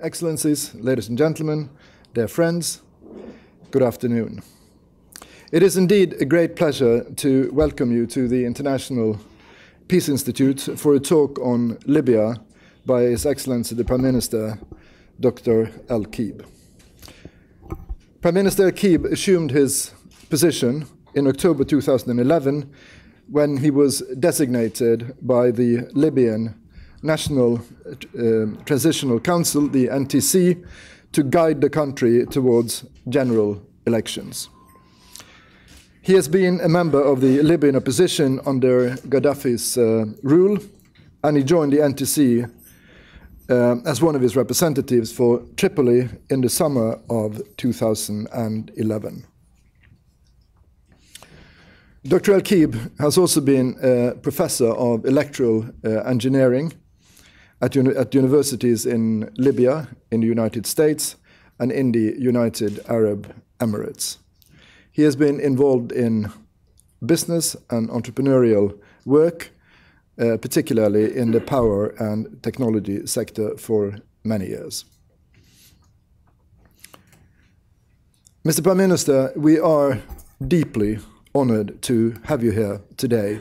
Excellencies, ladies and gentlemen, dear friends, good afternoon. It is indeed a great pleasure to welcome you to the International Peace Institute for a talk on Libya by His Excellency the Prime Minister, Dr. El-Kib. Prime Minister El-Kib assumed his position in October 2011 when he was designated by the Libyan National Transitional Council, the NTC, to guide the country towards general elections. He has been a member of the Libyan opposition under Gaddafi's rule, and he joined the NTC as one of his representatives for Tripoli in the summer of 2011. Dr. El-Kib has also been a professor of electoral engineering at universities in Libya, in the United States, and in the United Arab Emirates. He has been involved in business and entrepreneurial work, particularly in the power and technology sector for many years. Mr. Prime Minister, we are deeply honored to have you here today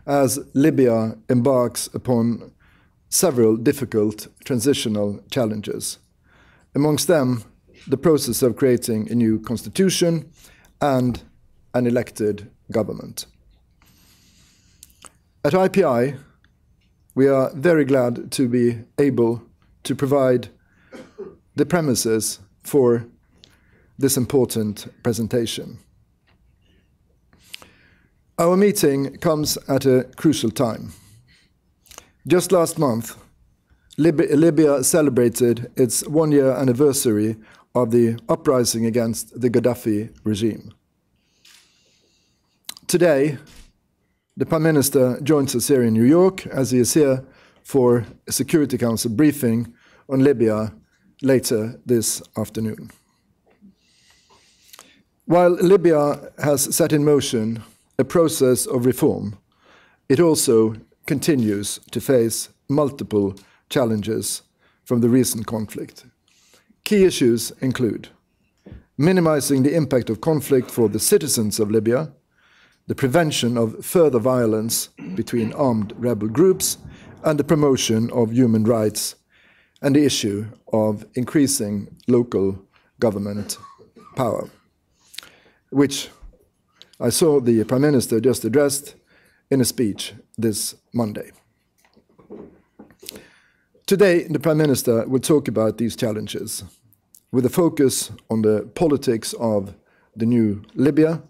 as Libya embarks upon several difficult transitional challenges. Amongst them, the process of creating a new constitution and an elected government. At IPI, we are very glad to be able to provide the premises for this important presentation. Our meeting comes at a crucial time. Just last month, Libya celebrated its one-year anniversary of the uprising against the Gaddafi regime. Today, the Prime Minister joins us here in New York as he is here for a Security Council briefing on Libya later this afternoon. While Libya has set in motion a process of reform, it also continues to face multiple challenges from the recent conflict. Key issues include minimizing the impact of conflict for the citizens of Libya, the prevention of further violence between armed rebel groups, and the promotion of human rights, and the issue of increasing local government power, which I saw the Prime Minister just addressed in a speech this Monday. Today, the Prime Minister will talk about these challenges with a focus on the politics of the new Libya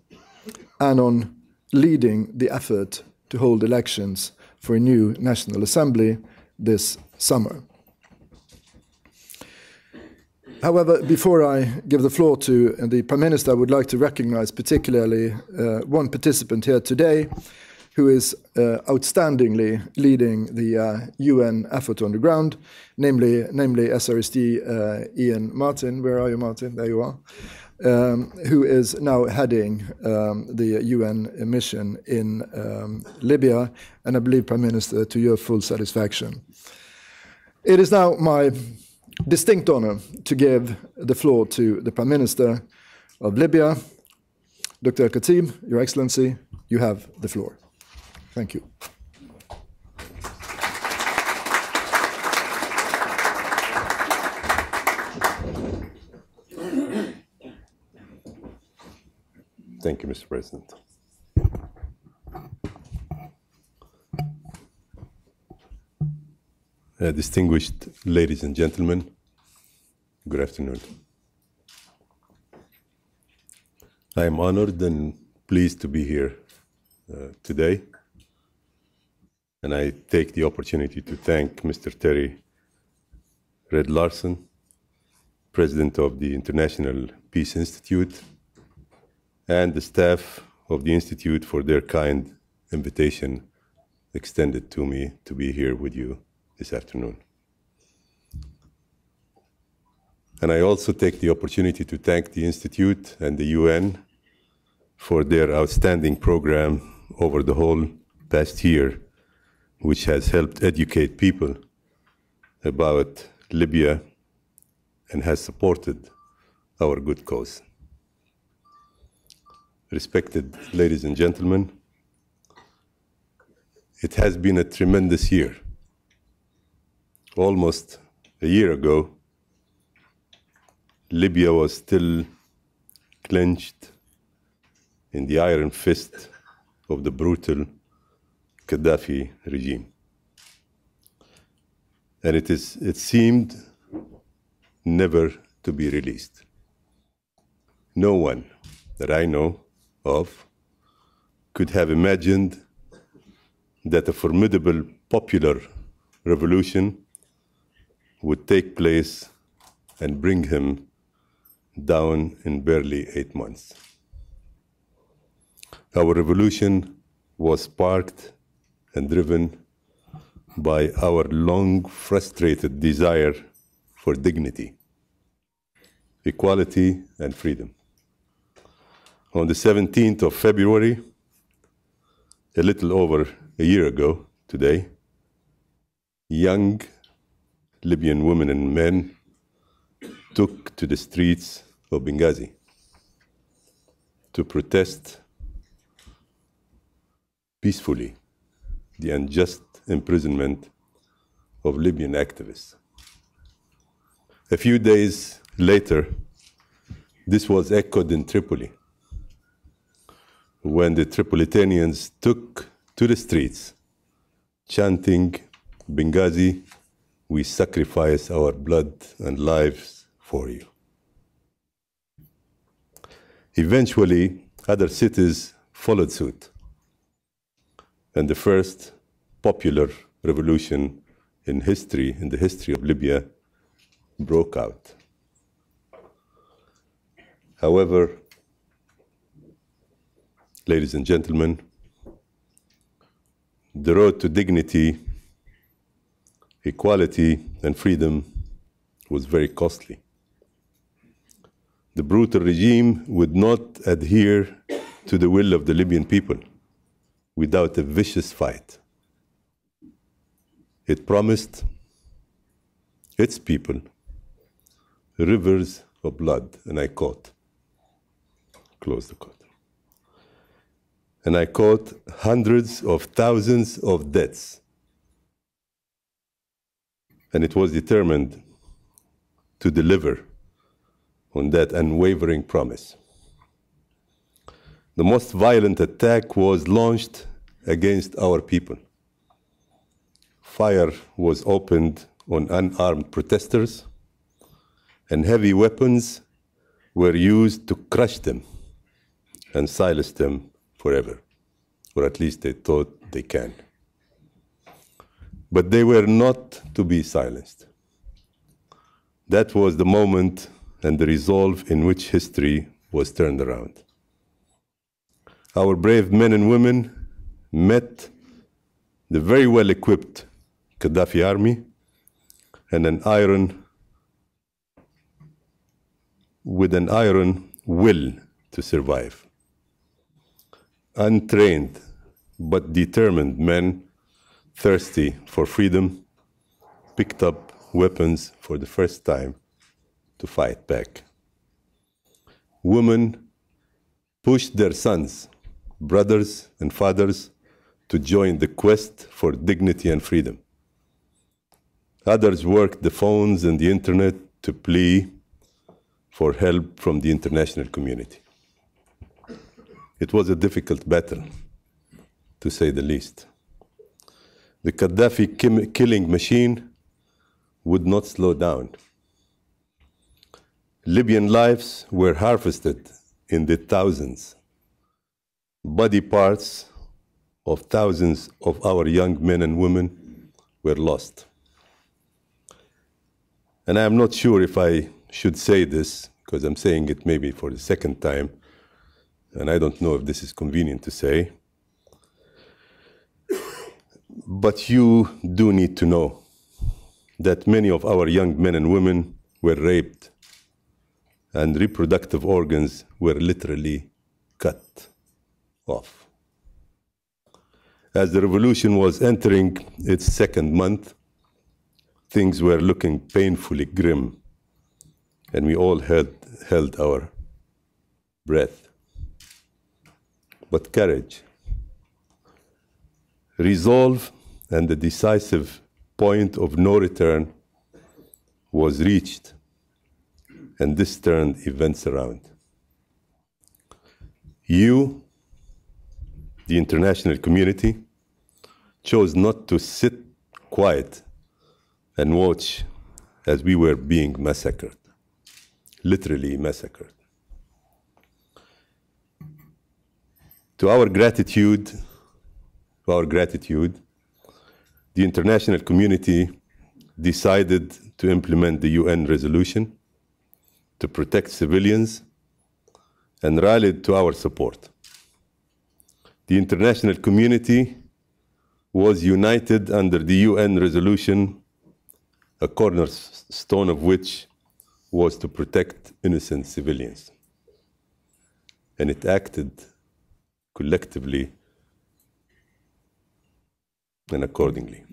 and on leading the effort to hold elections for a new National Assembly this summer. However, before I give the floor to the Prime Minister, I would like to recognize particularly one participant here today who is outstandingly leading the UN effort on the ground, namely SRSD Ian Martin. Where are you, Martin? There you are. Who is now heading the UN mission in Libya, and I believe, Prime Minister, to your full satisfaction. It is now my distinct honor to give the floor to the Prime Minister of Libya, Dr. El-Kib. Your Excellency, you have the floor. Thank you. Thank you, Mr. President. Distinguished ladies and gentlemen, good afternoon. I am honored and pleased to be here today, and I take the opportunity to thank Mr. Terry Red Larson, President of the International Peace Institute, and the staff of the Institute for their kind invitation extended to me to be here with you this afternoon. And I also take the opportunity to thank the Institute and the UN for their outstanding program over the whole past year, which has helped educate people about Libya and has supported our good cause. Respected ladies and gentlemen, it has been a tremendous year. Almost a year ago, Libya was still clenched in the iron fist of the brutal Gaddafi regime. And it seemed never to be released. No one that I know of could have imagined that a formidable popular revolution would take place and bring him down in barely 8 months. Our revolution was sparked and driven by our long frustrated desire for dignity, equality, and freedom. On the 17th of February, a little over a year ago today, young Libyan women and men took to the streets of Benghazi to protest peacefully the unjust imprisonment of Libyan activists. A few days later, this was echoed in Tripoli, when the Tripolitanians took to the streets, chanting, "Benghazi, we sacrifice our blood and lives for you." Eventually, other cities followed suit, and the first popular revolution in the history of Libya, broke out. However, ladies and gentlemen, the road to dignity, equality, and freedom was very costly. The brutal regime would not adhere to the will of the Libyan people without a vicious fight. It promised its people rivers of blood, and I quote, close the quote, and I quote, hundreds of thousands of deaths. And it was determined to deliver on that unwavering promise. The most violent attack was launched against our people. Fire was opened on unarmed protesters, and heavy weapons were used to crush them and silence them forever, or at least they thought they can. But they were not to be silenced. That was the moment and the resolve in which history was turned around. Our brave men and women met the very well-equipped Gaddafi army with an iron will to survive. Untrained but determined men, thirsty for freedom, picked up weapons for the first time to fight back. Women pushed their sons, brothers, and fathers to join the quest for dignity and freedom. Others worked the phones and the internet to plea for help from the international community. It was a difficult battle, to say the least. The Gaddafi killing machine would not slow down. Libyan lives were harvested in the thousands. Body parts of thousands of our young men and women were lost. And I'm not sure if I should say this, because I'm saying it maybe for the second time, and I don't know if this is convenient to say, but you do need to know that many of our young men and women were raped, and reproductive organs were literally cut off. As the revolution was entering its second month, things were looking painfully grim and we all held our breath. But courage, resolve, and the decisive point of no return was reached, and this turned events around. You, the international community, chose not to sit quiet and watch as we were being massacred, literally massacred. To our gratitude, the international community decided to implement the UN resolution to protect civilians and rallied to our support. The international community was united under the UN resolution, a cornerstone of which was to protect innocent civilians. And it acted collectively and accordingly.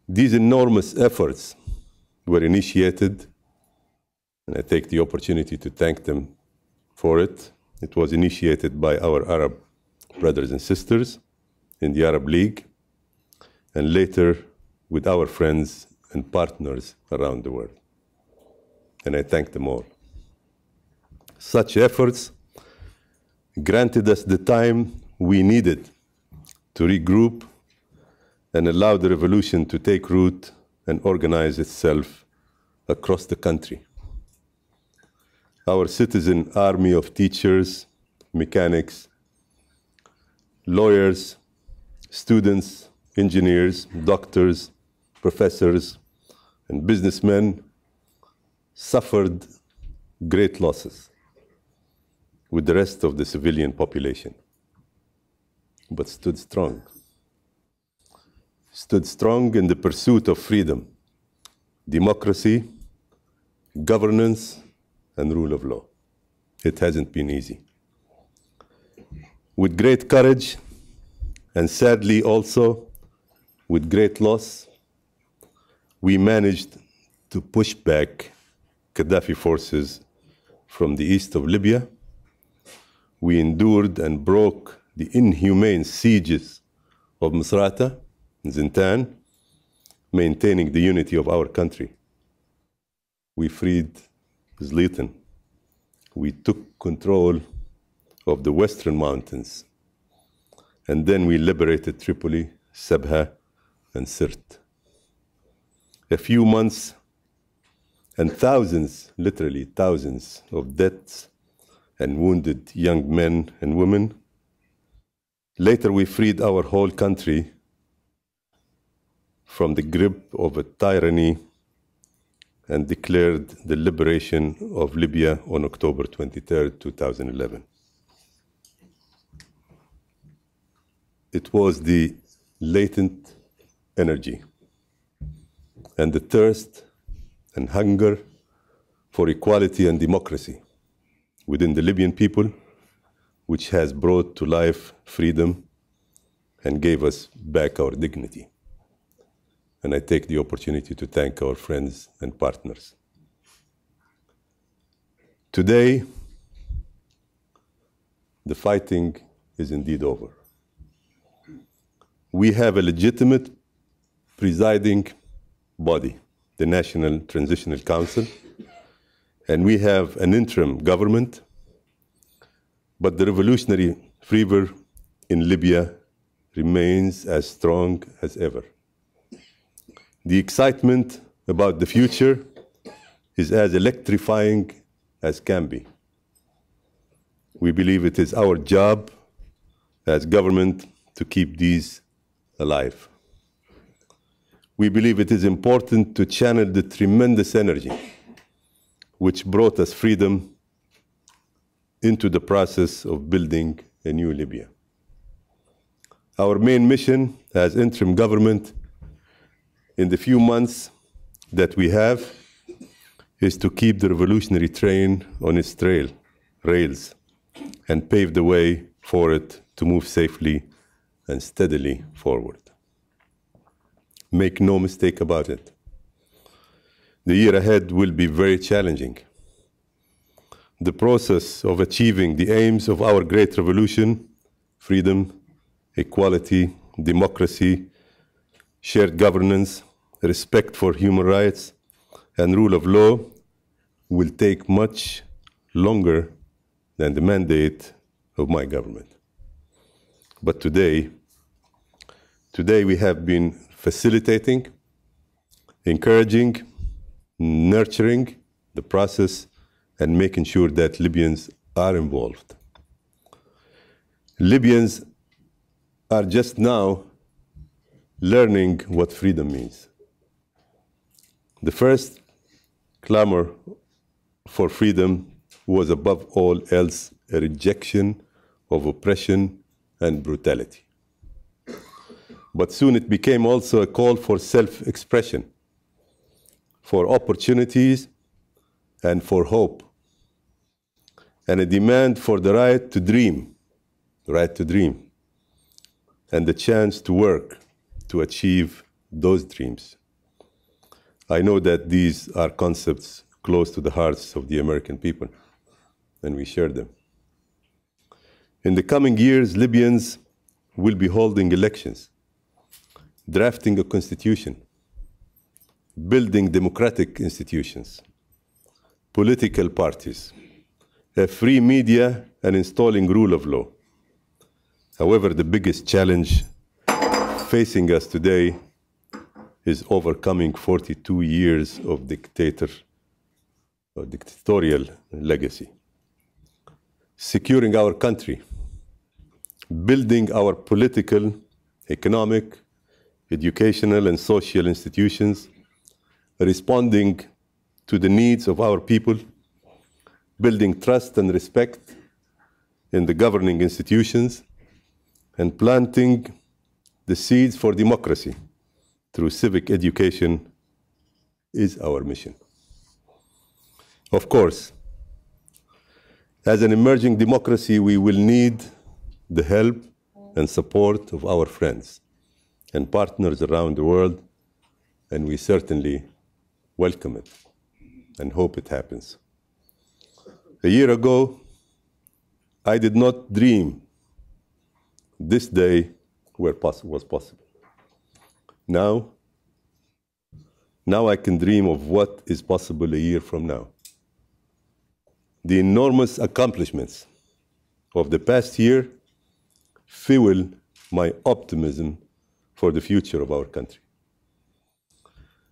These enormous efforts were initiated, and I take the opportunity to thank them for it. It was initiated by our Arab brothers and sisters in the Arab League, and later with our friends and partners around the world. And I thank them all. Such efforts granted us the time we needed to regroup and allow the revolution to take root and organize itself across the country. Our citizen army of teachers, mechanics, lawyers, students, engineers, doctors, professors, and businessmen suffered great losses with the rest of the civilian population, but stood strong. Stood strong in the pursuit of freedom, democracy, governance, and rule of law. It hasn't been easy. With great courage, and sadly also with great loss, we managed to push back Gaddafi forces from the east of Libya. We endured and broke the inhumane sieges of Misrata and Zintan, maintaining the unity of our country. We freed Zliten. We took control of the western mountains. And then we liberated Tripoli, Sabha, and Sirte. A few months and thousands, literally thousands, of deaths and wounded young men and women. Later, we freed our whole country from the grip of a tyranny and declared the liberation of Libya on October 23, 2011. It was the latent energy and the thirst and hunger for equality and democracy within the Libyan people which has brought to life freedom and gave us back our dignity. And I take the opportunity to thank our friends and partners. Today, the fighting is indeed over. We have a legitimate presiding body, the National Transitional Council, and we have an interim government, but the revolutionary fervor in Libya remains as strong as ever. The excitement about the future is as electrifying as can be. We believe it is our job as government to keep these alive. We believe it is important to channel the tremendous energy which brought us freedom into the process of building a new Libya. Our main mission as interim government in the few months that we have is to keep the revolutionary train on its rails and pave the way for it to move safely and steadily forward. Make no mistake about it. the year ahead will be very challenging. The process of achieving the aims of our great revolution, freedom, equality, democracy, shared governance, respect for human rights, and rule of law will take much longer than the mandate of my government. But today we have been facilitating, encouraging, nurturing the process and making sure that Libyans are involved. Libyans are just now learning what freedom means. The first clamor for freedom was above all else a rejection of oppression and brutality. But soon it became also a call for self-expression, for opportunities and for hope, and a demand for the right to dream, and the chance to work to achieve those dreams. I know that these are concepts close to the hearts of the American people, and we share them. In the coming years, Libyans will be holding elections, drafting a constitution, building democratic institutions, political parties, a free media, and installing rule of law. However, the biggest challenge facing us today is overcoming 42 years of dictatorial legacy, securing our country, building our political, economic, educational, and social institutions, responding to the needs of our people, building trust and respect in the governing institutions, and planting the seeds for democracy through civic education is our mission. Of course, as an emerging democracy, we will need the help and support of our friends and partners around the world, and we certainly welcome it and hope it happens. A year ago, I did not dream this day was possible. Now I can dream of what is possible a year from now. The enormous accomplishments of the past year fuel my optimism for the future of our country.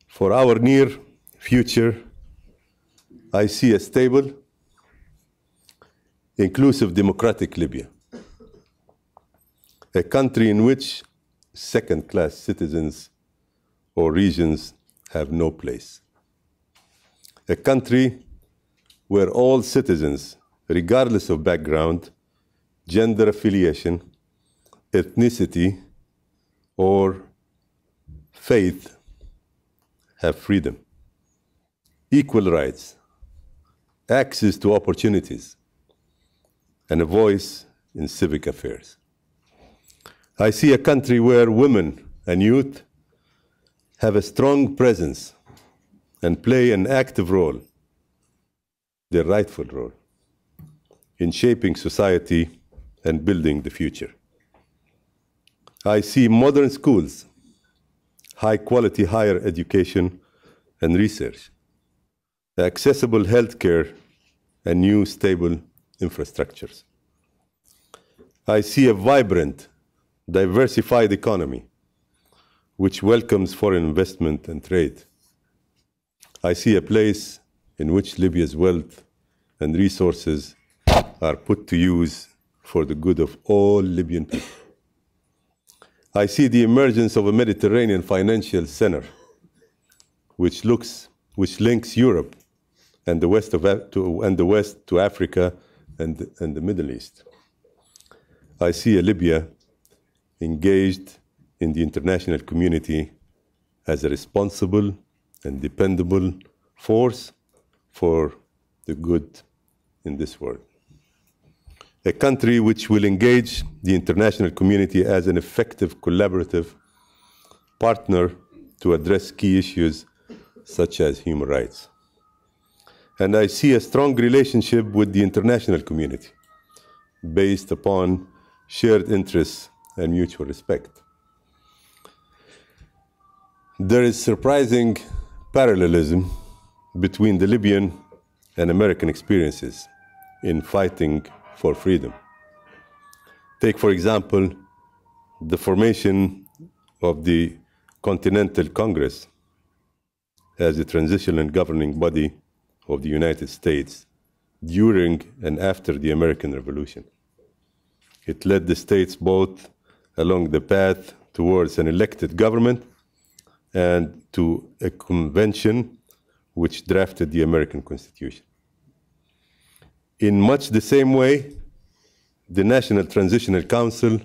For our near future, I see a stable, inclusive, democratic Libya, a country in which second-class citizens or regions have no place, a country where all citizens, regardless of background, gender affiliation, ethnicity, or faith, have freedom, equal rights, access to opportunities, and a voice in civic affairs. I see a country where women and youth have a strong presence and play an active role, their rightful role, in shaping society and building the future. I see modern schools, high-quality higher education and research, accessible healthcare, and new stable infrastructures. I see a vibrant, diversified economy which welcomes foreign investment and trade. I see a place in which Libya's wealth and resources are put to use for the good of all Libyan people. I see the emergence of a Mediterranean financial center which links Europe and the West to Africa and the Middle East. I see a Libya engaged in the international community as a responsible and dependable force for the good in this world. A country which will engage the international community as an effective collaborative partner to address key issues such as human rights. And I see a strong relationship with the international community based upon shared interests and mutual respect. There is surprising parallelism between the Libyan and American experiences in fighting for freedom. Take, for example, the formation of the Continental Congress as a transitional and governing body of the United States during and after the American Revolution. It led the states both along the path towards an elected government and to a convention which drafted the American Constitution. In much the same way, the National Transitional Council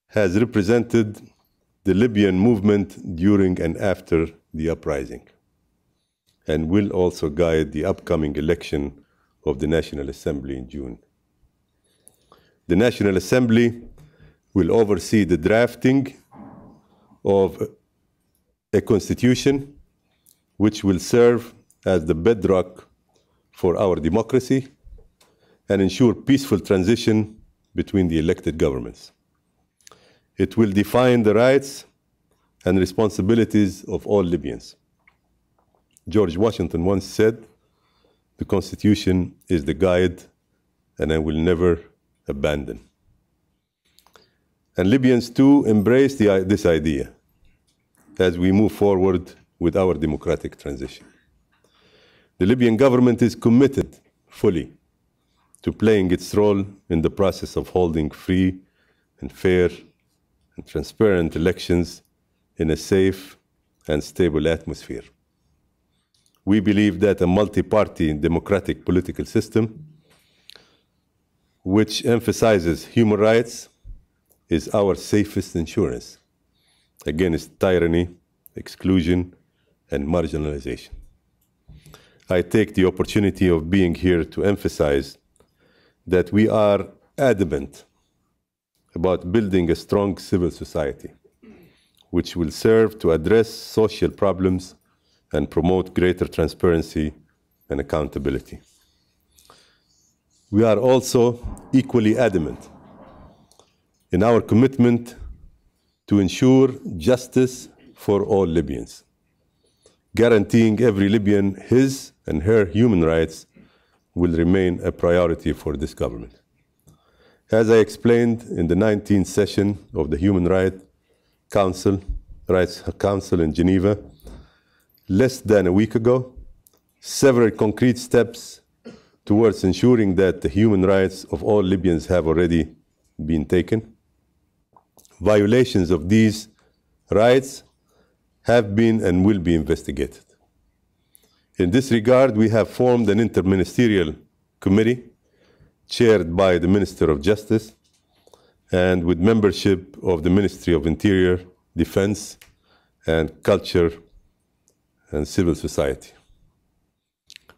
has represented the Libyan movement during and after the uprising, and will also guide the upcoming election of the National Assembly in June. The National Assembly will oversee the drafting of a constitution which will serve as the bedrock for our democracy and ensure peaceful transition between the elected governments. It will define the rights and responsibilities of all Libyans. George Washington once said, "The Constitution is the guide, and I will never abandon." And Libyans too embrace this idea as we move forward with our democratic transition. The Libyan government is committed fully to playing its role in the process of holding free and fair and transparent elections in a safe and stable atmosphere. We believe that a multi-party democratic political system which emphasizes human rights is our safest insurance against tyranny, exclusion, and marginalization. I take the opportunity of being here to emphasize that we are adamant about building a strong civil society which will serve to address social problems and promote greater transparency and accountability. We are also equally adamant in our commitment to ensure justice for all Libyans, guaranteeing every Libyan his and her human rights will remain a priority for this government. As I explained in the 19th session of the Human Rights Council in Geneva, less than a week ago, several concrete steps towards ensuring that the human rights of all Libyans have already been taken. Violations of these rights have been and will be investigated. In this regard, we have formed an interministerial committee chaired by the Minister of Justice and with membership of the Ministry of Interior, Defense, and Culture and Civil Society.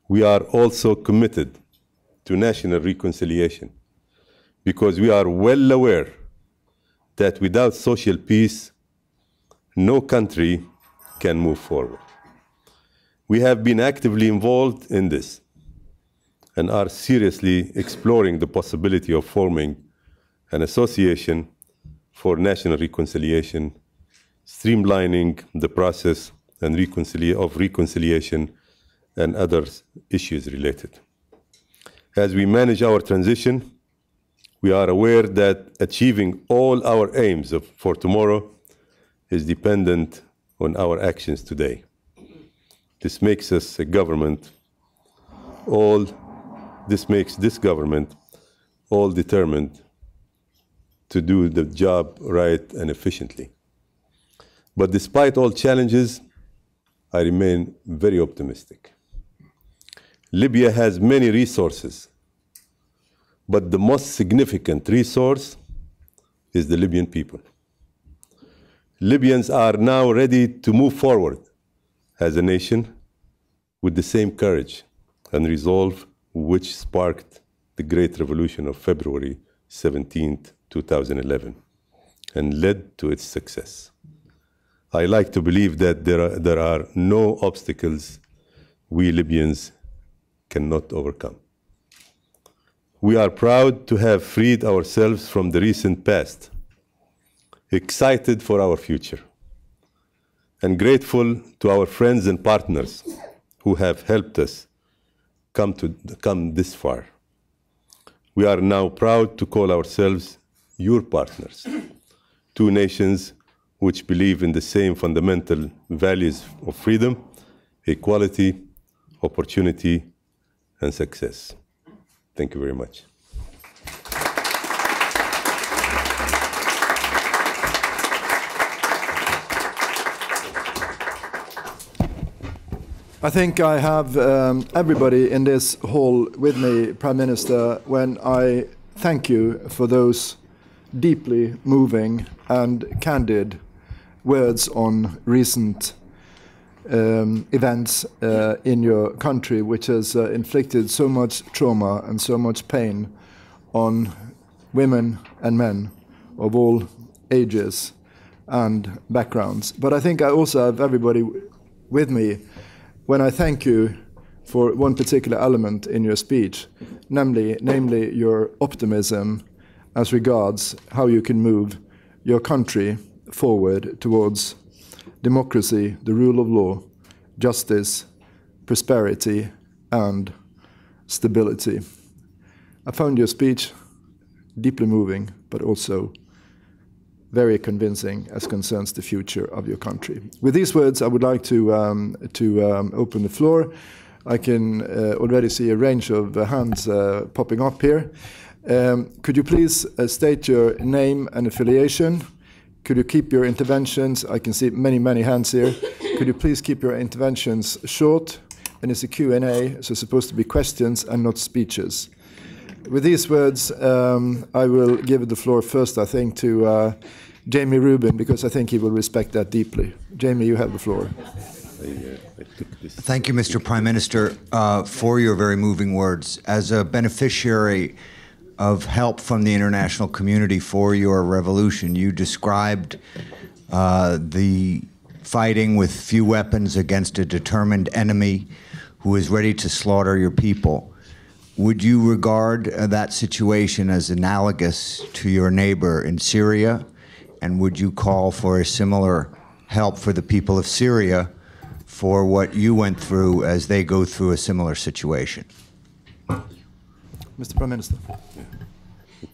We are also committed to national reconciliation because we are well aware that without social peace, no country can move forward. We have been actively involved in this and are seriously exploring the possibility of forming an association for national reconciliation, streamlining the process and reconciliation and other issues related. As we manage our transition, we are aware that achieving all our aims for tomorrow is dependent on our actions today. This makes us a government, this makes this government all determined to do the job right and efficiently. But despite all challenges, I remain very optimistic. Libya has many resources, but the most significant resource is the Libyan people. Libyans are now ready to move forward as a nation with the same courage and resolve which sparked the Great Revolution of February 17, 2011, and led to its success. I like to believe that there are no obstacles we Libyans cannot overcome. We are proud to have freed ourselves from the recent past, excited for our future, and grateful to our friends and partners who have helped us come this far. We are now proud to call ourselves your partners, two nations which believe in the same fundamental values of freedom, equality, opportunity, and success. Thank you very much. I think I have everybody in this hall with me, Prime Minister, when I thank you for those deeply moving and candid words on recent events in your country, which has inflicted so much trauma and so much pain on women and men of all ages and backgrounds. But I think I also have everybody with me when I thank you for one particular element in your speech, namely your optimism as regards how you can move your country forward towards democracy, the rule of law, justice, prosperity, and stability. I found your speech deeply moving, but also very convincing as concerns the future of your country. With these words, I would like to open the floor. I can already see a range of hands popping up here. Could you please state your name and affiliation? Could you keep your interventions? I can see many hands here. Could you please keep your interventions short? And it's a Q&A, so it's supposed to be questions and not speeches. With these words, I will give the floor first, I think, to Jamie Rubin, because I think he will respect that deeply. Jamie, you have the floor. Thank you, Mr. Prime Minister, for your very moving words. As a beneficiary of help from the international community for your revolution, you described the fighting with few weapons against a determined enemy who is ready to slaughter your people. Would you regard that situation as analogous to your neighbor in Syria? And would you call for a similar help for the people of Syria for what you went through as they go through a similar situation? Mr. Prime Minister. Yeah.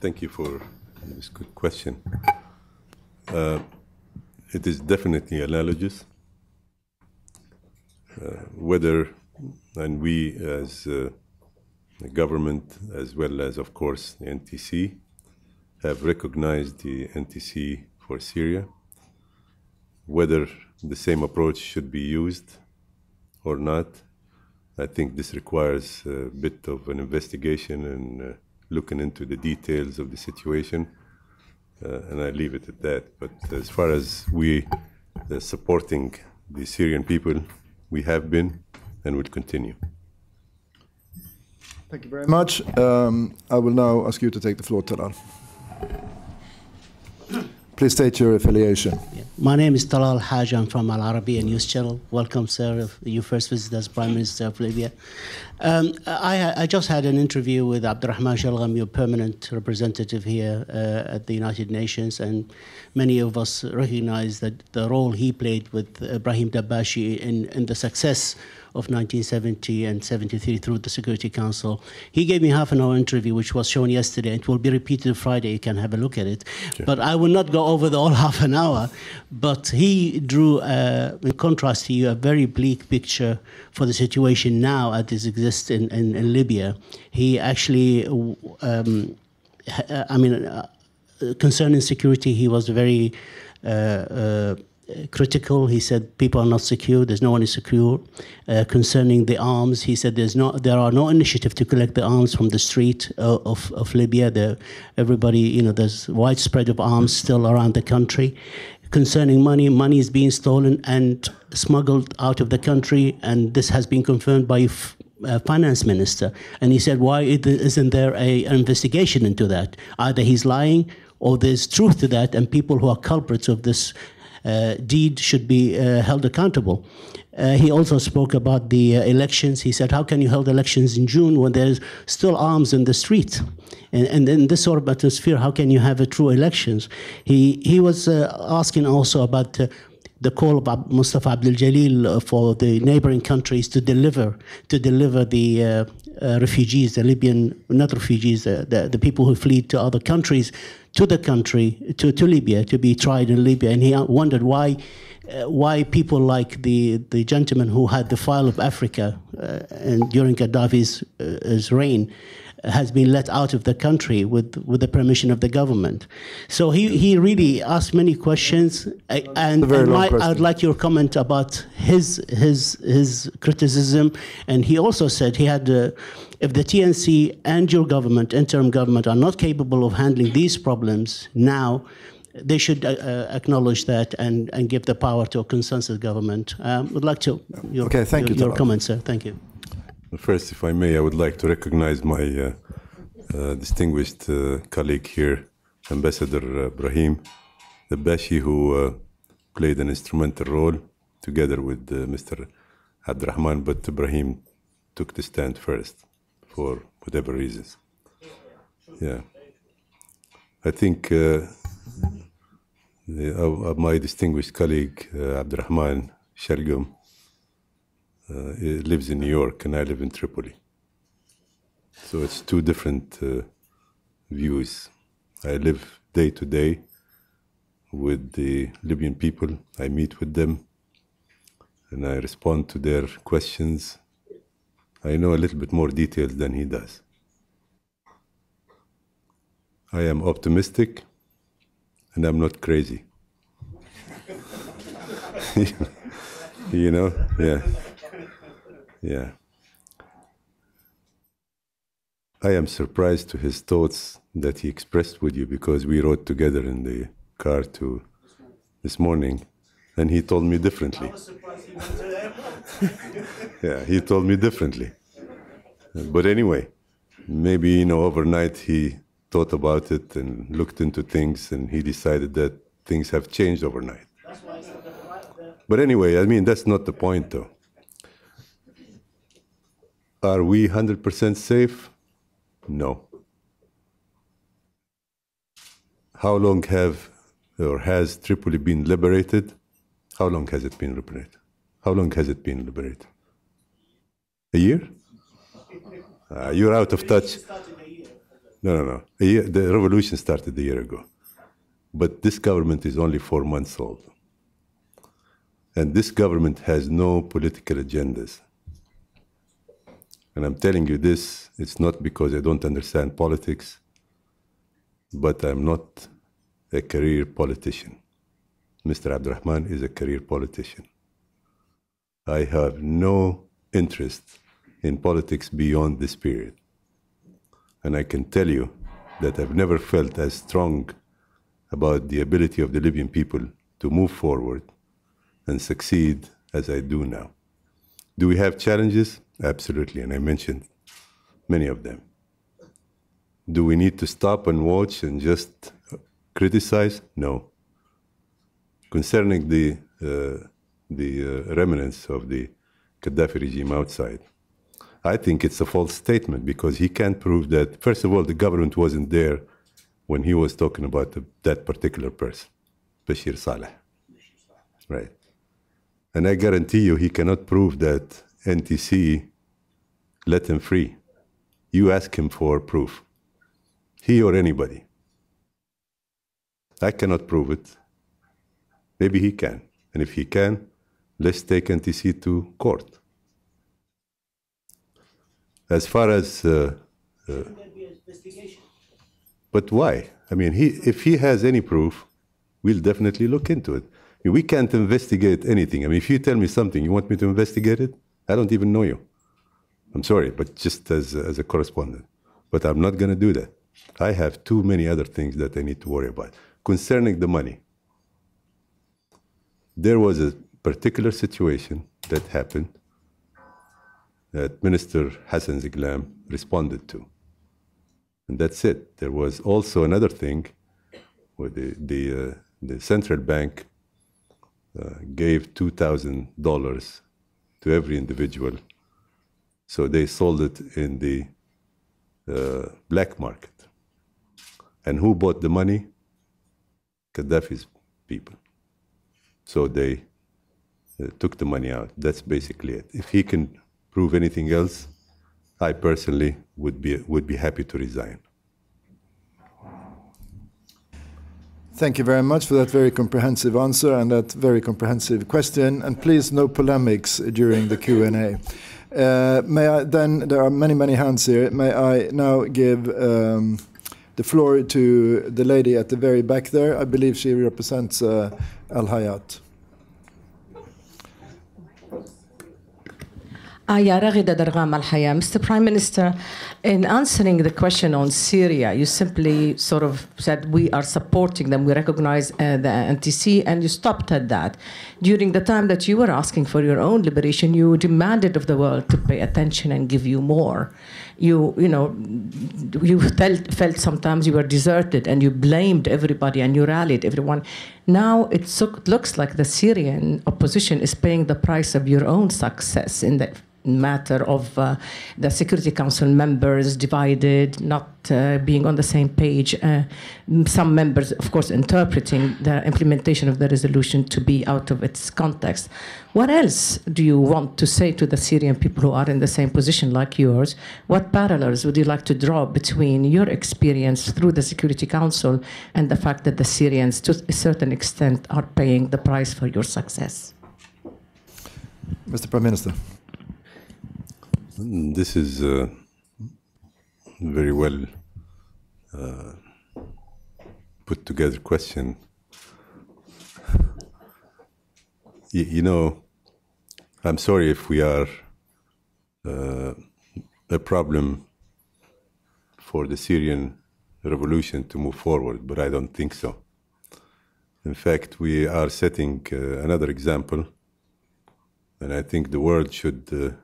Thank you for this good question. It is definitely analogous. And we as the government, as well as, of course, the NTC, have recognized the NTC for Syria. Whether the same approach should be used or not, I think this requires a bit of an investigation and looking into the details of the situation, and I leave it at that. But as far as we supporting the Syrian people, we have been and will continue. Thank you very much. I will now ask you to take the floor, Talal. Please state your affiliation. Yeah. My name is Talal Haj. I'm from Al Arabiya News Channel. Welcome, sir, your first visit as Prime Minister of Libya. I just had an interview with Abdurrahman Shalgham, your permanent representative here at the United Nations, and many of us recognize that the role he played with Ibrahim Dabashi in the success of 1970 and 73 through the Security Council. He gave me half-an-hour interview, which was shown yesterday. It will be repeated Friday. You can have a look at it. Sure. But I will not go over the whole half an hour. But he drew, in contrast to you, a very bleak picture for the situation now as it exists in Libya. He actually, concerning security, he was very critical. He said people are not secure. There's no one is secure. Concerning the arms, he said there are no initiative to collect the arms from the street of Libya. Everybody, there's widespread of arms still around the country. Concerning money is being stolen and smuggled out of the country, and this has been confirmed by finance minister. And he said, why isn't there an investigation into that? Either he's lying or there's truth to that, and people who are culprits of this deed should be held accountable. He also spoke about the elections. He said, how can you hold elections in June when there's still arms in the street? And in this sort of atmosphere, how can you have true elections? He was asking also about the call of Mustafa Abdul Jalil for the neighboring countries to deliver the refugees, the Libyan, not refugees, the people who fled to other countries, to the country, to Libya, to be tried in Libya. And he wondered why people like the gentleman who had the file of Africa and during Gaddafi's his reign has been let out of the country with the permission of the government. So he really asked many questions, and I'd like your comment about his criticism. And he also said he had, if the TNC and your government, interim government, are not capable of handling these problems now, they should acknowledge that and give the power to a consensus government. Would like to your comments, sir. Thank you. First, if I may, I would like to recognize my distinguished colleague here, Ambassador Brahim Dabashi, who played an instrumental role together with Mr. Abdurrahman, but Brahim took the stand first for whatever reasons. Yeah. I think my distinguished colleague, Abdurrahman Shargum, lives in New York and I live in Tripoli. So it's two different views. I live day to day with the Libyan people. I meet with them and I respond to their questions. I know a little bit more details than he does. I am optimistic and I'm not crazy. You know, yeah. Yeah. I am surprised to his thoughts that he expressed with you, because we rode together in the car to this morning and he told me differently. Yeah, he told me differently. But anyway, maybe, you know, overnight he thought about it and looked into things and he decided that things have changed overnight. But anyway, I mean, that's not the point though. Are we 100% safe? No. How long has Tripoli been liberated? How long has it been liberated? How long has it been liberated? A year? You're out of touch. No. The revolution started a year ago. But this government is only 4 months old. And this government has no political agendas. And I'm telling you this, it's not because I don't understand politics, but I'm not a career politician. Mr. Abdurrahman is a career politician. I have no interest in politics beyond this period. And I can tell you that I've never felt as strong about the ability of the Libyan people to move forward and succeed as I do now. Do we have challenges? Absolutely, and I mentioned many of them. Do we need to stop and watch and just criticize? No. Concerning the remnants of the Gaddafi regime outside, I think it's a false statement, because he can't prove that. First of all, the government wasn't there when he was talking about that particular person, Bashir Saleh. Right. And I guarantee you he cannot prove that NTC let him free. You ask him for proof. He or anybody. I cannot prove it. Maybe he can. And if he can, let's take NTC to court. As far as... but why? I mean, if he has any proof, we'll definitely look into it. I mean, we can't investigate anything. I mean, if you tell me something, you want me to investigate it? I don't even know you. I'm sorry, but just as a correspondent. But I'm not going to do that. I have too many other things that I need to worry about. Concerning the money, there was a particular situation that happened that Minister Hassan Ziglam responded to. And that's it. There was also another thing where the central bank gave $2,000 to every individual. So they sold it in the black market. And who bought the money? Gaddafi's people. So they took the money out. That's basically it. If he can prove anything else, I personally would be happy to resign. Thank you very much for that very comprehensive answer and that very comprehensive question. And please, no polemics during the Q&A. May I then, there are many, many hands here. May I now give the floor to the lady at the very back there. I believe she represents Al Hayat. Mr. Prime Minister, in answering the question on Syria, you simply sort of said we are supporting them, we recognize the NTC, and you stopped at that. During the time that you were asking for your own liberation, you demanded of the world to pay attention and give you more. You felt sometimes you were deserted and you blamed everybody and you rallied everyone. Now it looks like the Syrian opposition is paying the price of your own success in that matter of the Security Council members divided, not being on the same page. Some members, of course, interpreting the implementation of the resolution to be out of its context. What else do you want to say to the Syrian people who are in the same position like yours? What parallels would you like to draw between your experience through the Security Council and the fact that the Syrians, to a certain extent, are paying the price for your success? Mr. Prime Minister. This is very well put together question. You know, I'm sorry if we are a problem for the Syrian revolution to move forward, but I don't think so. In fact, we are setting another example, and I think the world should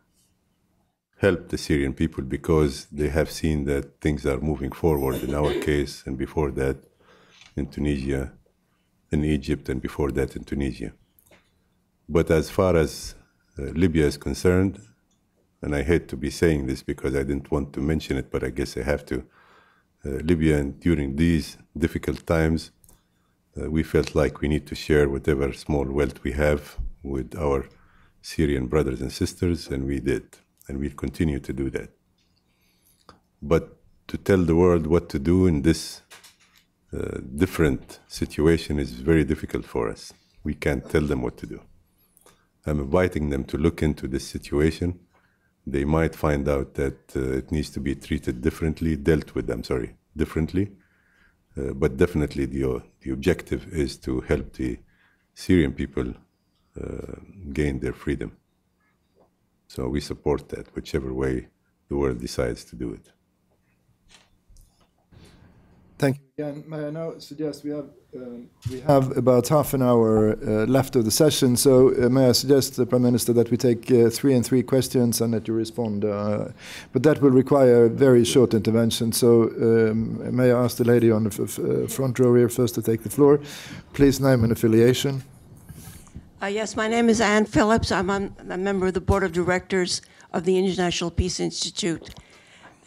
help the Syrian people because they have seen that things are moving forward in our case, and before that in Tunisia, in Egypt, and before that in Tunisia. But as far as Libya is concerned, and I hate to be saying this because I didn't want to mention it, but I guess I have to, Libya, and during these difficult times, we felt like we need to share whatever small wealth we have with our Syrian brothers and sisters, and we did. And we'll continue to do that. But to tell the world what to do in this different situation is very difficult for us. We can't tell them what to do. I'm inviting them to look into this situation. They might find out that it needs to be treated differently, differently. But definitely the objective is to help the Syrian people gain their freedom. So we support that, whichever way the world decides to do it. Thank you again. May I now suggest we have about half an hour left of the session. So may I suggest, Prime Minister, that we take 3 and 3 questions and that you respond. But that will require a very short intervention. So may I ask the lady on the front row here first to take the floor. Please name and affiliation. Yes, my name is Ann Phillips. I'm a member of the Board of Directors of the International Peace Institute.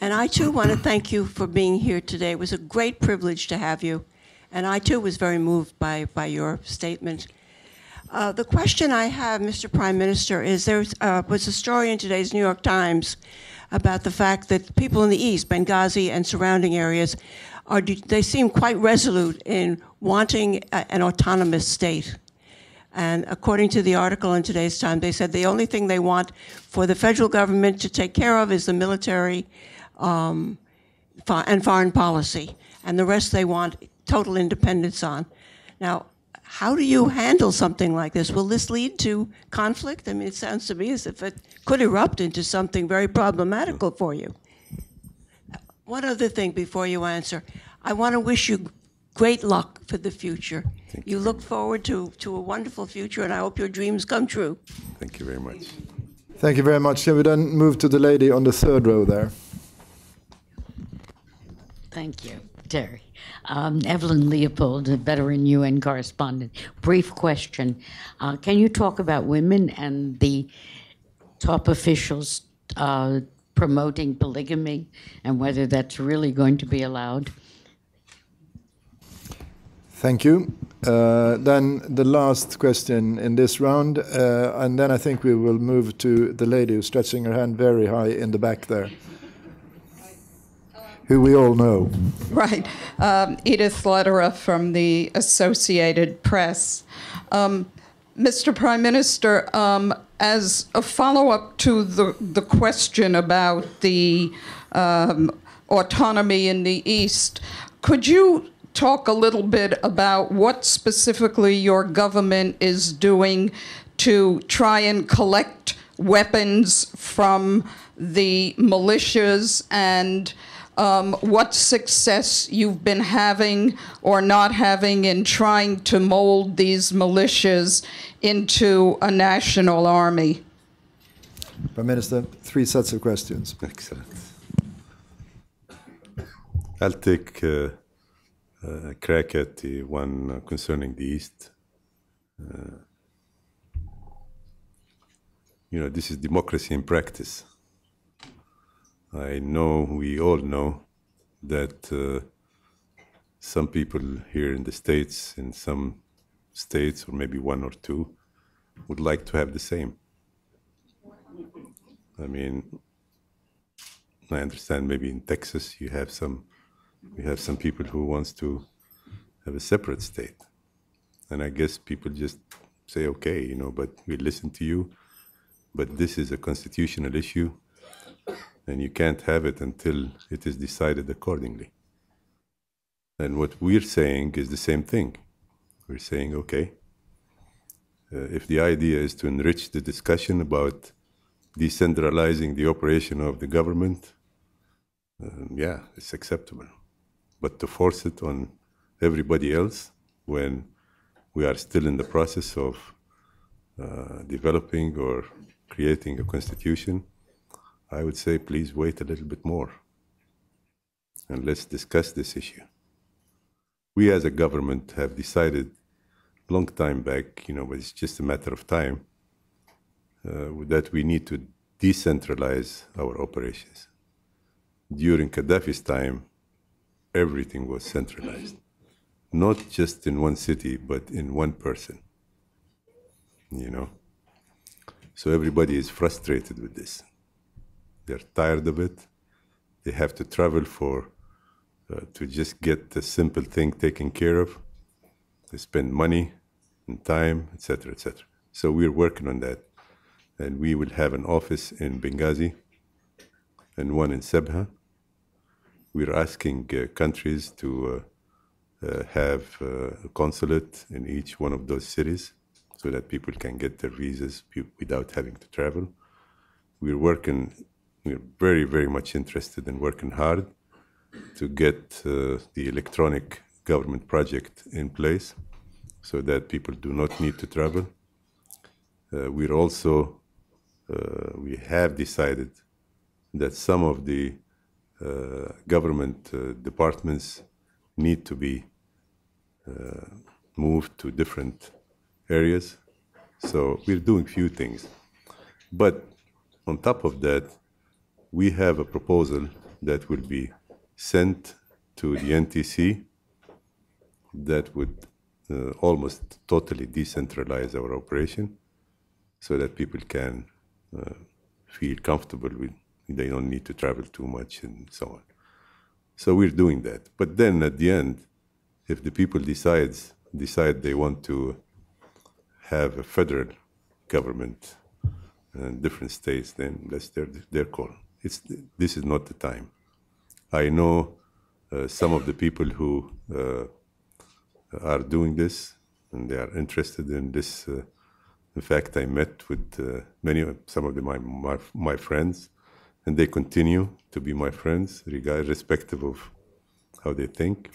And I, too, want to thank you for being here today. It was a great privilege to have you. And I, too, was very moved by your statement. The question I have, Mr. Prime Minister, is there was a story in today's New York Times about the fact that people in the East, Benghazi and surrounding areas, they seem quite resolute in wanting an autonomous state. And according to the article in today's Times, they said the only thing they want for the federal government to take care of is the military and foreign policy. And the rest they want total independence on. Now, how do you handle something like this? Will this lead to conflict? I mean, it sounds to me as if it could erupt into something very problematical for you. One other thing before you answer. I want to wish you great luck for the future. You look forward to a wonderful future, and I hope your dreams come true. Thank you very much. Thank you very much. Shall we then move to the lady on the third row there? Thank you. Terry. Evelyn Leopold, a veteran UN correspondent. Brief question. Can you talk about women and the top officials promoting polygamy and whether that's really going to be allowed? Thank you. Then the last question in this round, and then I think we will move to the lady who's stretching her hand very high in the back there, who we all know. Right. Edith Lederer from the Associated Press. Mr. Prime Minister, as a follow-up to the question about the autonomy in the East, could you talk a little bit about what specifically your government is doing to try and collect weapons from the militias, and what success you've been having or not having in trying to mold these militias into a national army? Prime Minister, 3 sets of questions. Excellent. I'll take a crack at the one concerning the East. This is democracy in practice. I know, we all know, that some people here in the States, in some states, or maybe 1 or 2, would like to have the same. I mean, I understand maybe in Texas you have some people who wants to have a separate state. And I guess people just say, okay, but we listen to you, but this is a constitutional issue, and you can't have it until it is decided accordingly. And what we're saying is the same thing. We're saying, okay, if the idea is to enrich the discussion about decentralizing the operation of the government, yeah, it's acceptable. But to force it on everybody else when we are still in the process of developing or creating a constitution, I would say please wait a little bit more and let's discuss this issue. We as a government have decided a long time back, but it's just a matter of time, that we need to decentralize our operations. During Gaddafi's time, everything was centralized, not just in one city, but in one person, So everybody is frustrated with this. They're tired of it. They have to travel to just get the simple thing taken care of. They spend money and time, etc., etc. So we're working on that. And we will have an office in Benghazi and one in Sebha. We're asking countries to have a consulate in each one of those cities so that people can get their visas without having to travel. We're very, very much interested in working hard to get the electronic government project in place so that people do not need to travel. We're also, we have decided that some of the government departments need to be moved to different areas. So we're doing few things. But on top of that, we have a proposal that will be sent to the NTC that would almost totally decentralize our operation so that people can feel comfortable with, they don't need to travel too much and so on. So we're doing that. But then at the end, if the people decide they want to have a federal government and different states, then that's their call. This is not the time. I know some of the people who are doing this, and they are interested in this. In fact, I met with some of my friends, and they continue to be my friends, irrespective of how they think.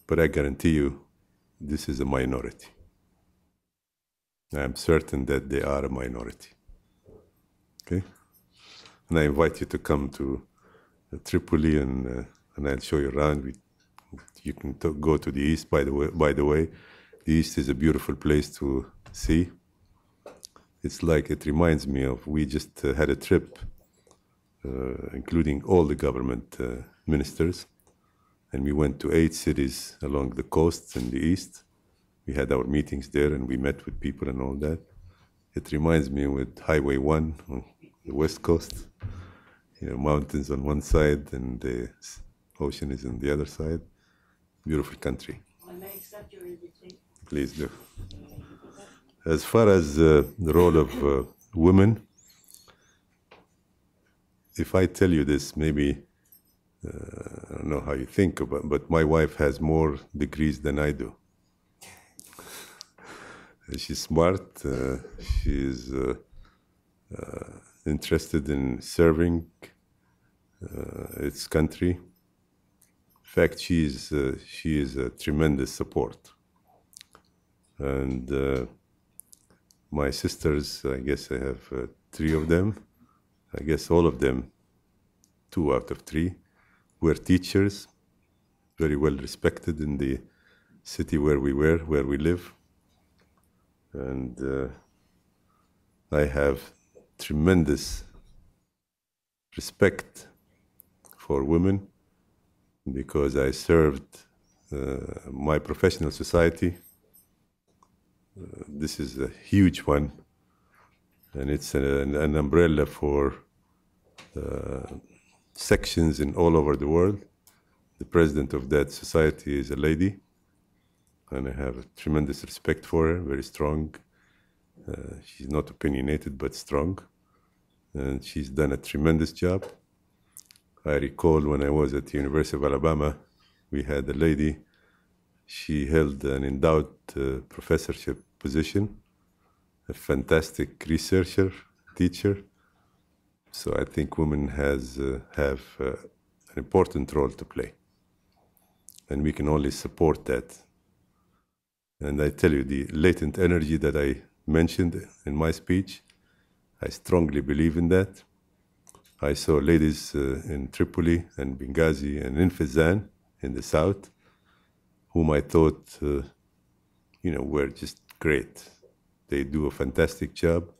But I guarantee you, this is a minority. I am certain that they are a minority. Okay? And I invite you to come to Tripoli, and I'll show you around. You can go to the east, by the way. The east is a beautiful place to see. It's like, it reminds me of, we just had a trip, including all the government ministers, and we went to 8 cities along the coast in the east. We had our meetings there, and we met with people and all that. It reminds me with Highway 1 on the west coast, you know, mountains on one side and the ocean is on the other side. Beautiful country. I may accept your invitation. Please do. As far as the role of women, if I tell you this, maybe, I don't know how you think about it, but my wife has more degrees than I do. She's smart, she's interested in serving its country. In fact, she is a tremendous support. And my sisters, I guess I have 3 of them. I guess all of them, 2 out of 3, were teachers, very well respected in the city where we live. And I have tremendous respect for women because I served my professional society. This is a huge one, and it's an umbrella for sections in all over the world. The president of that society is a lady, and I have a tremendous respect for her, very strong. She's not opinionated, but strong, and she's done a tremendous job. I recall when I was at the University of Alabama, we had a lady. She held an endowed professorship position, a fantastic researcher, teacher. So I think women have an important role to play, and we can only support that. And I tell you, the latent energy that I mentioned in my speech, I strongly believe in that. I saw ladies in Tripoli and Benghazi and in Fezzan in the south, whom I thought, were just great. They do a fantastic job.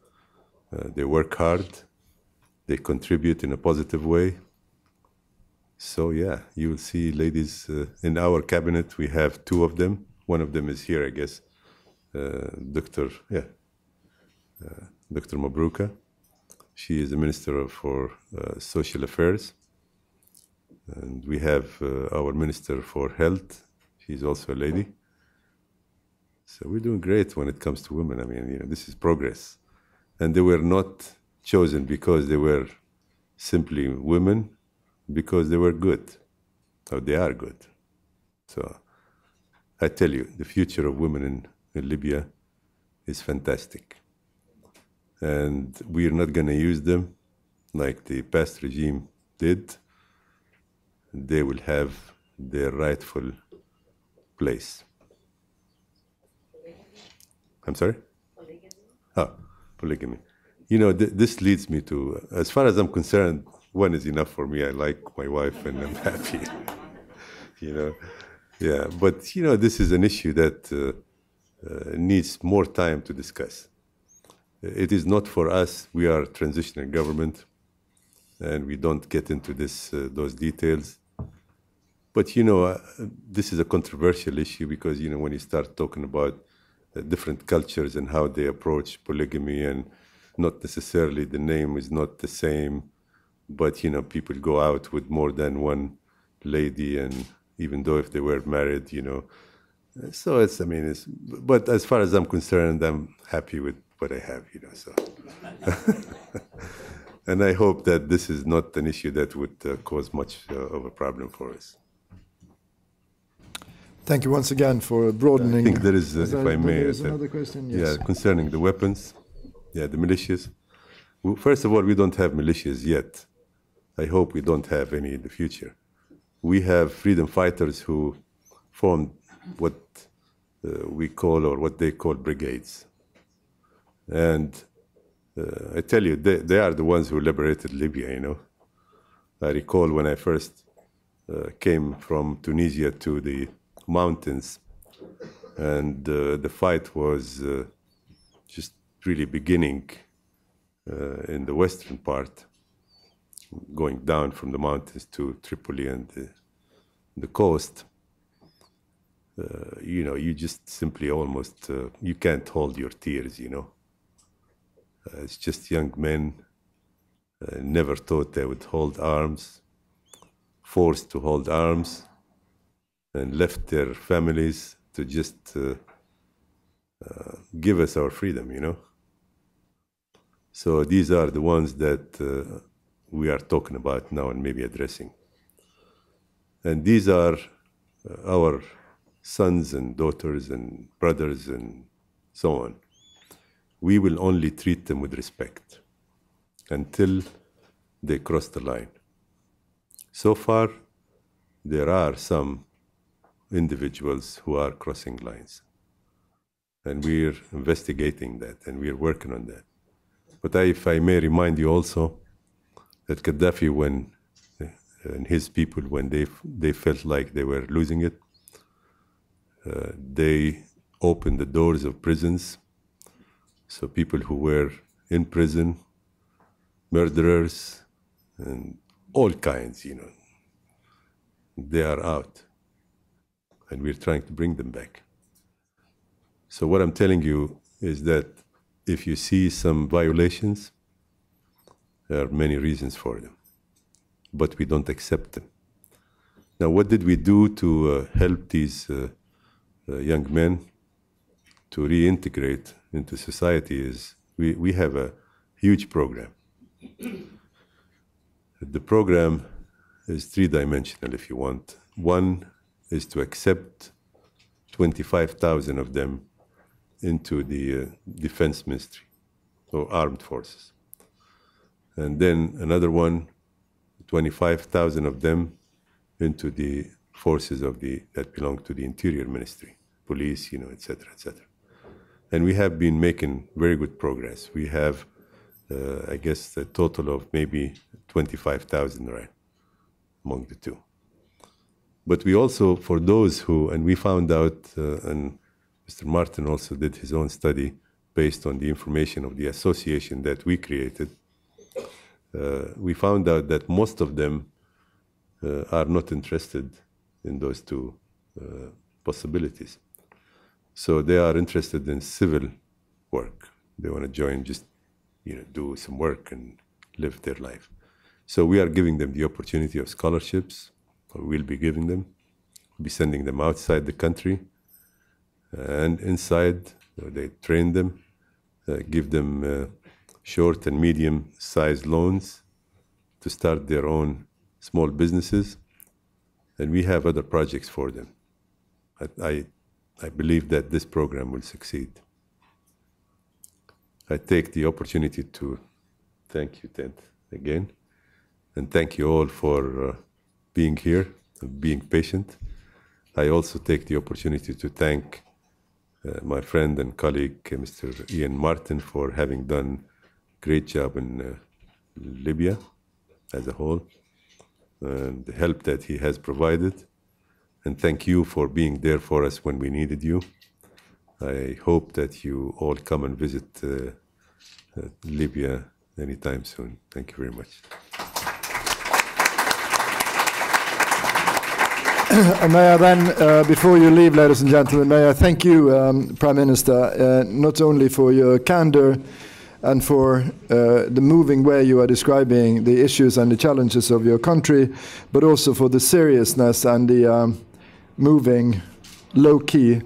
They work hard. They contribute in a positive way. So yeah, you will see ladies in our cabinet. We have 2 of them. One of them is here, I guess, Dr. Mabrouka. She is the Minister for Social Affairs. And we have our Minister for Health. She's also a lady. So we're doing great when it comes to women. I mean, this is progress. And they were not chosen because they were simply women, because they were good, or they are good. So I tell you, the future of women in Libya is fantastic. And we're not going to use them like the past regime did. They will have their rightful place. I'm sorry? Polygamy. Oh, polygamy. This leads me to, as far as I'm concerned, one is enough for me. I like my wife and I'm happy. Yeah, but this is an issue that needs more time to discuss. It is not for us. We are a transitional government, and we don't get into those details. But this is a controversial issue because when you start talking about different cultures and how they approach polygamy, and not necessarily the name is not the same, but people go out with more than one lady, and even though if they were married, so but as far as I'm concerned, I'm happy with what I have, so. And I hope that this is not an issue that would cause much of a problem for us. Thank you once again for broadening. I think there is, if I may, there is another question. Yes. Yeah, concerning the weapons, the militias. First of all, we don't have militias yet. I hope we don't have any in the future. We have freedom fighters who formed what we call, or what they call, brigades. And I tell you, they are the ones who liberated Libya, I recall when I first came from Tunisia to the mountains, and the fight was just really beginning in the western part, going down from the mountains to Tripoli and the coast. You know, you just simply almost, you can't hold your tears, you know. It's just young men, never thought they would hold arms, forced to hold arms, and left their families to just give us our freedom, you know. So these are the ones that we are talking about now and maybe addressing. And these are our sons and daughters and brothers and so on. We will only treat them with respect until they cross the line. So far, there are some individuals who are crossing lines. And we're investigating that, and we're working on that. But if I may remind you also that Gaddafi, when and his people, when they felt like they were losing it, they opened the doors of prisons. So people who were in prison, murderers, and all kinds, you know, they are out. And we're trying to bring them back. So what I'm telling you is that if you see some violations, there are many reasons for them, but we don't accept them. Now, what did we do to help these young men to reintegrate into society is we have a huge program. The program is three-dimensional, if you want. One is to accept 25,000 of them into the defense ministry or armed forces. And then another one, 25,000 of them into the forces of that belong to the Interior Ministry, police, you know, et cetera, et cetera. And we have been making very good progress. We have, I guess, a total of maybe 25,000 right among the two. But we also, for those who, and we found out, and Mr. Martin also did his own study based on the information of the association that we created, we found out that most of them are not interested in those two possibilities. So they are interested in civil work. They want to join, just, you know, do some work and live their life. So we are giving them the opportunity of scholarships, or we'll be giving them. We'll be sending them outside the country, and inside they train them, give them short and medium-sized loans to start their own small businesses, and we have other projects for them. I believe that this program will succeed. I take the opportunity to thank you, Ted, again, and thank you all for being here, being patient. I also take the opportunity to thank my friend and colleague, Mr. Ian Martin, for having done a great job in Libya as a whole, and the help that he has provided. And thank you for being there for us when we needed you. I hope that you all come and visit Libya anytime soon. Thank you very much. May I then, before you leave, ladies and gentlemen, may I thank you, Prime Minister, not only for your candor and for the moving way you are describing the issues and the challenges of your country, but also for the seriousness and the moving, low-key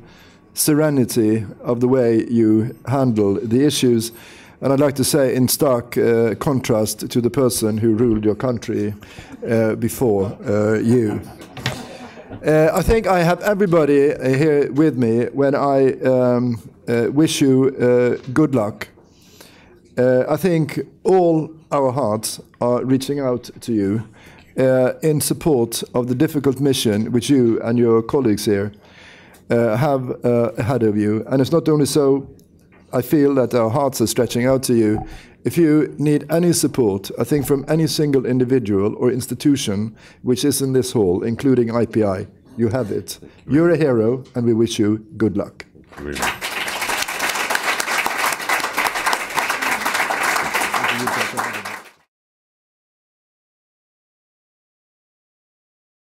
serenity of the way you handle the issues. And I'd like to say in stark contrast to the person who ruled your country before you. I think I have everybody here with me when I wish you good luck. I think all our hearts are reaching out to you in support of the difficult mission which you and your colleagues here have ahead of you. And it's not only so, I feel that our hearts are stretching out to you If you need any support, I think from any single individual or institution which is in this hall, including IPI, you have it. You're a hero, and we wish you good luck. Really.